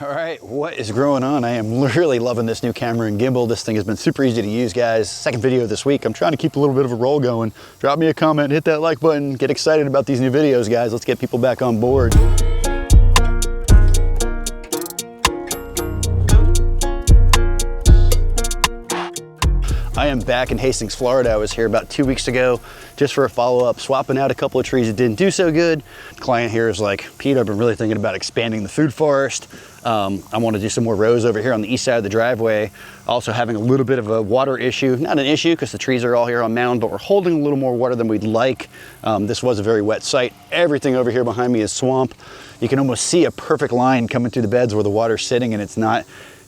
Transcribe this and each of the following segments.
All right, what is growing on? I am really loving this new camera and gimbal. This thing has been super easy to use, guys. Second video this week. I'm trying to keep a little bit of a roll going. Drop me a comment, hit that like button, get excited about these new videos, guys. Let's get people back on board. I am back in Hastings, Florida. I was here about 2 weeks ago just for a follow-up, swapping out a couple of trees that didn't do so good. The client here is like, Pete, I've been really thinking about expanding the food forest. I want to do some more rows over here on the east side of the driveway. Also having a little bit of a water issue. Not an issue because the trees are all here on mound, but we're holding a little more water than we'd like. This was a very wet site. Everything over here behind me is swamp. You can almost see a perfect line coming through the beds where the water's sitting and it's not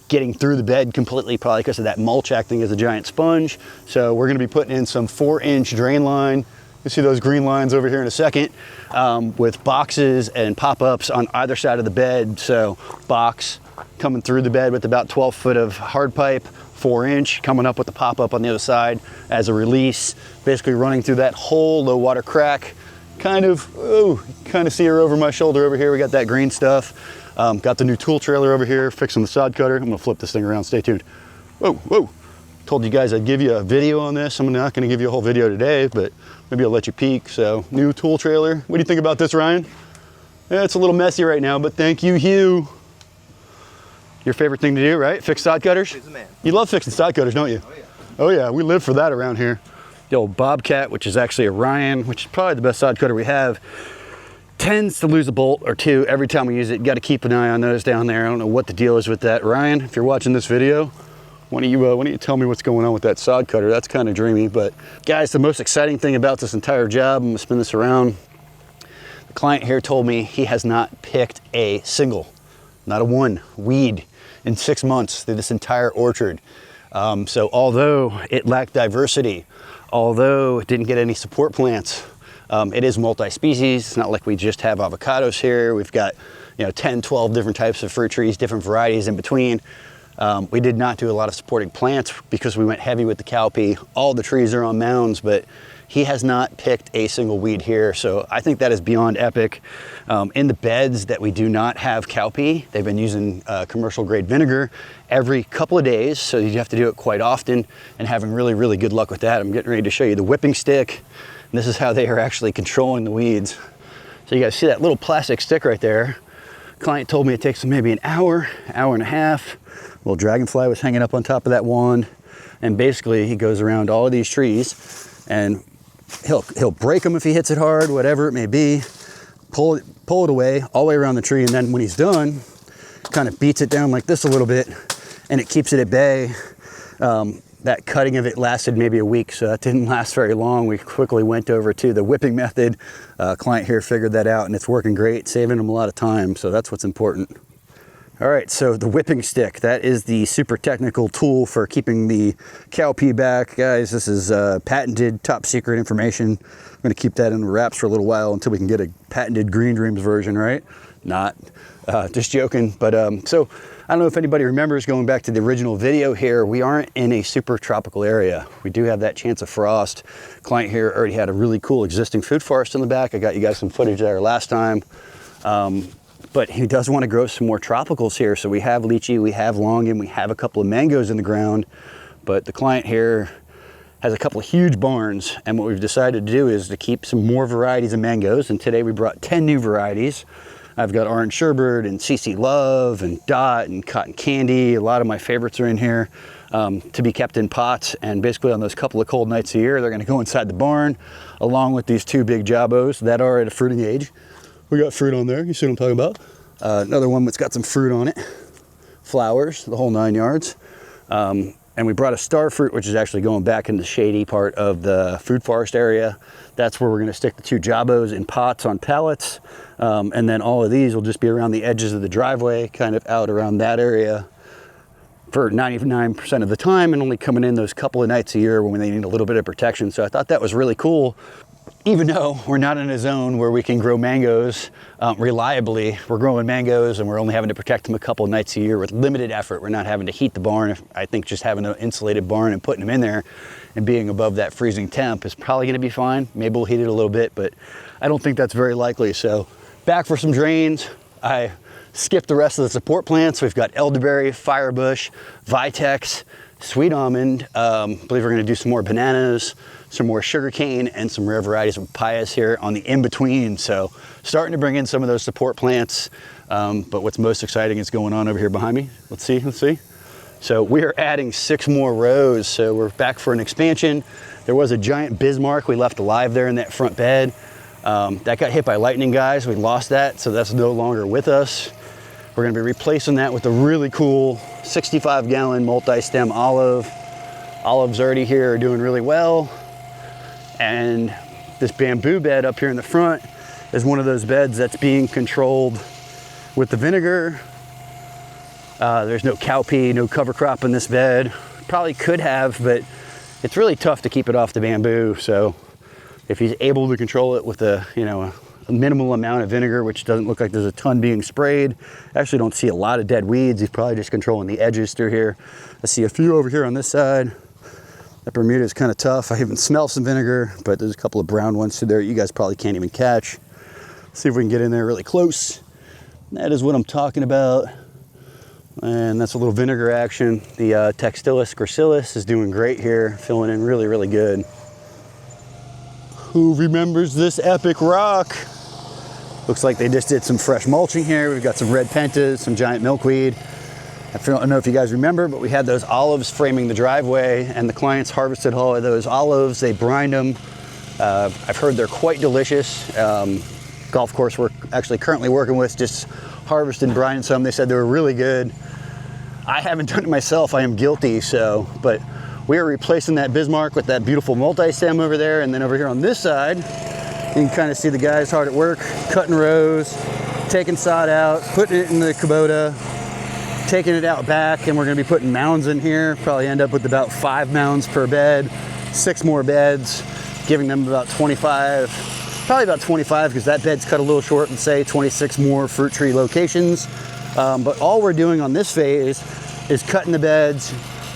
getting through the bed completely, probably because of that mulch acting as a giant sponge. So we're gonna be putting in some 4-inch drain line. You see those green lines over here in a second, with boxes and pop-ups on either side of the bed. So box coming through the bed with about 12 foot of hard pipe, 4-inch coming up with the pop-up on the other side as a release, basically running through that whole low water crack. Kind of see her over my shoulder over here. We got that green stuff. Got the new tool trailer over here, fixing the sod cutter. I'm gonna flip this thing around, stay tuned. Whoa. Told you guys I'd give you a video on this. I'm not gonna give you a whole video today, but maybe I'll let you peek. So, new tool trailer. What do you think about this, Ryan? Yeah, it's a little messy right now, but thank you, Hugh. Your favorite thing to do, right? Fix sod cutters? He's the man. You love fixing sod cutters, don't you? Oh yeah. Oh yeah, we live for that around here. The old Bobcat, which is actually a Ryan, which is probably the best sod cutter we have, tends to lose a bolt or two every time we use it. Got to keep an eye on those down there. I don't know what the deal is with that. Ryan, if you're watching this video, why don't you tell me what's going on with that sod cutter? That's kind of dreamy. But guys, the most exciting thing about this entire job, I'm gonna spin this around. The client here told me he has not picked a single, not a one, weed in 6 months through this entire orchard. So although it lacked diversity, although it didn't get any support plants, it is multi-species. It's not like we just have avocados here. We've got 10, 12 different types of fruit trees, different varieties in between. We did not do a lot of supporting plants because we went heavy with the cowpea. All the trees are on mounds, but he has not picked a single weed here. So I think that is beyond epic. In the beds that we do not have cowpea, they've been using commercial grade vinegar every couple of days. So you have to do it quite often and having really, really good luck with that. I'm getting ready to show you the whipping stick. And this is how they are actually controlling the weeds. So you guys see that little plastic stick right there? Client told me it takes maybe an hour and a half. Little dragonfly was hanging up on top of that wand. And basically he goes around all of these trees and he'll break them if he hits it hard, whatever it may be, pull it away all the way around the tree. And then when he's done, kind of beats it down like this a little bit and it keeps it at bay. That cutting of it lasted maybe a week, so that didn't last very long. We quickly went over to the whipping method. Client here figured that out and it's working great, saving him a lot of time, so that's what's important. All right, so the whipping stick, that is the super technical tool for keeping the cowpea back. Guys, this is patented, top secret information. I'm gonna keep that in wraps for a little while until we can get a patented Green Dreams version, right? Not, just joking, but so I don't know if anybody remembers going back to the original video here, we aren't in a super tropical area. We do have that chance of frost. Client here already had a really cool existing food forest in the back. I got you guys some footage there last time. But he does want to grow some more tropicals here. So we have lychee, we have longan, we have a couple of mangoes in the ground, but the client here has a couple of huge barns. And what we've decided to do is to keep some more varieties of mangoes. And today we brought 10 new varieties. I've got Orange Sherbet and CC Love and Dot and Cotton Candy. A lot of my favorites are in here to be kept in pots. And basically on those couple of cold nights a year, they're gonna go inside the barn along with these 2 big jabos that are at a fruiting age. We got fruit on there, you see what I'm talking about? Another one that's got some fruit on it. Flowers, the whole 9 yards. And we brought a star fruit, which is actually going back in the shady part of the food forest area. That's where we're gonna stick the 2 jabos in pots on pallets. And then all of these will just be around the edges of the driveway, kind of out around that area for 99% of the time, and only coming in those couple of nights a year when they need a little bit of protection. So I thought that was really cool. Even though we're not in a zone where we can grow mangoes reliably, we're growing mangoes and we're only having to protect them a couple of nights a year with limited effort. We're not having to heat the barn. I think just having an insulated barn and putting them in there and being above that freezing temp is probably gonna be fine. Maybe we'll heat it a little bit, but I don't think that's very likely. So back for some drains. I skip the rest of the support plants. We've got elderberry, firebush, vitex, sweet almond. I believe we're going to do some more bananas, some more sugarcane, and some rare varieties of papayas here on the in-between. So starting to bring in some of those support plants. But what's most exciting is going on over here behind me. Let's see. So we are adding 6 more rows. So we're back for an expansion. There was a giant Bismarck we left alive there in that front bed. That got hit by lightning, guys. We lost that, so that's no longer with us. We're gonna be replacing that with a really cool 65-gallon multi-stem olive. Olives already here are doing really well. And this bamboo bed up here in the front is one of those beds that's being controlled with the vinegar. There's no cowpea, no cover crop in this bed. Probably could have, but it's really tough to keep it off the bamboo. So if he's able to control it with a minimal amount of vinegar, which doesn't look like there's a ton being sprayed. Actually don't see a lot of dead weeds. He's probably just controlling the edges through here. I see a few over here on this side. That Bermuda is kind of tough. I even smell some vinegar, but there's a couple of brown ones through there you guys probably can't even catch. Let's see if we can get in there really close. That is what I'm talking about. And that's a little vinegar action. The Textilis gracilis is doing great here, filling in really, really good. Who remembers this epic rock? Looks like they just did some fresh mulching here. We've got some red pentas, some giant milkweed. I don't know if you guys remember, but we had those olives framing the driveway, and the clients harvested all of those olives. They brined them. I've heard they're quite delicious. Golf course we're actually currently working with just harvested and brined some. They said they were really good. I haven't done it myself. I am guilty, but we are replacing that Bismarck with that beautiful multi-stem over there. And then over here on this side, you can kind of see the guys hard at work, cutting rows, taking sod out, putting it in the Kubota, taking it out back, and we're gonna be putting mounds in here. Probably end up with about 5 mounds per bed, 6 more beds, giving them about 25, probably about 25, because that bed's cut a little short, and say 26 more fruit tree locations. But all we're doing on this phase is cutting the beds,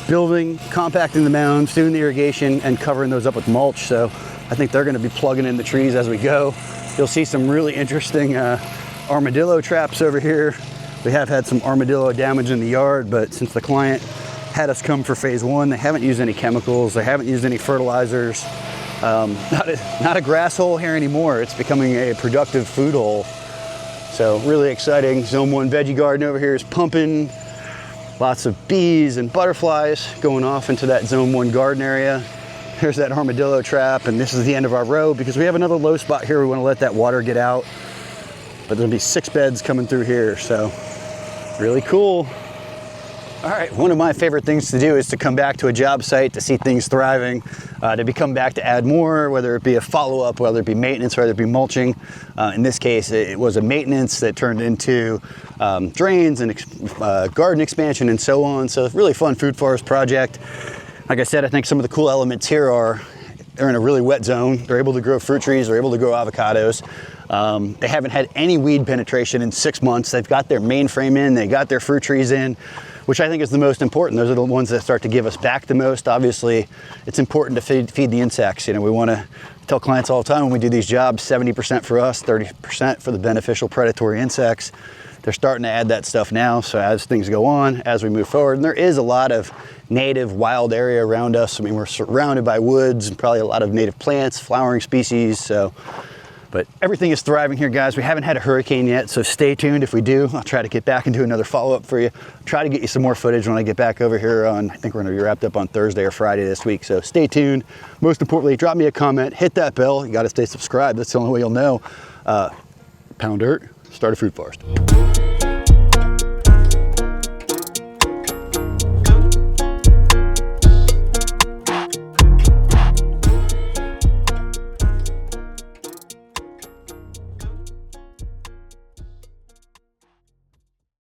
building, compacting the mounds, doing the irrigation, and covering those up with mulch. So I think they're gonna be plugging in the trees as we go. You'll see some really interesting armadillo traps over here. We have had some armadillo damage in the yard, but since the client had us come for phase 1, they haven't used any chemicals, they haven't used any fertilizers. Not a grass hole here anymore. It's becoming a productive food hole. So really exciting. Zone 1 veggie garden over here is pumping. Lots of bees and butterflies going off into that Zone 1 garden area. Here's that armadillo trap, and this is the end of our row because we have another low spot here. We want to let that water get out. But there'll be 6 beds coming through here, so really cool. All right, one of my favorite things to do is to come back to a job site to see things thriving, to come back to add more, whether it be a follow-up, whether it be maintenance, whether it be mulching. In this case, it was a maintenance that turned into drains and garden expansion and so on. So it's a really fun food forest project. Like I said, I think some of the cool elements here are they're in a really wet zone. They're able to grow fruit trees. They're able to grow avocados. They haven't had any weed penetration in 6 months. They've got their mainframe in. They got their fruit trees in, which I think is the most important. Those are the ones that start to give us back the most. Obviously, it's important to feed the insects. You know, we want to tell clients all the time when we do these jobs, 70% for us, 30% for the beneficial predatory insects. They're starting to add that stuff now. So as things go on, as we move forward, and there is a lot of native wild area around us. I mean, we're surrounded by woods and probably a lot of native plants, flowering species. So, but everything is thriving here, guys. We haven't had a hurricane yet, so stay tuned. If we do, I'll try to get back and do another follow-up for you. Try to get you some more footage when I get back over here on, I think we're gonna be wrapped up on Thursday or Friday this week, so stay tuned. Most importantly, drop me a comment, hit that bell. You gotta stay subscribed. That's the only way you'll know. Pound dirt, start a food forest.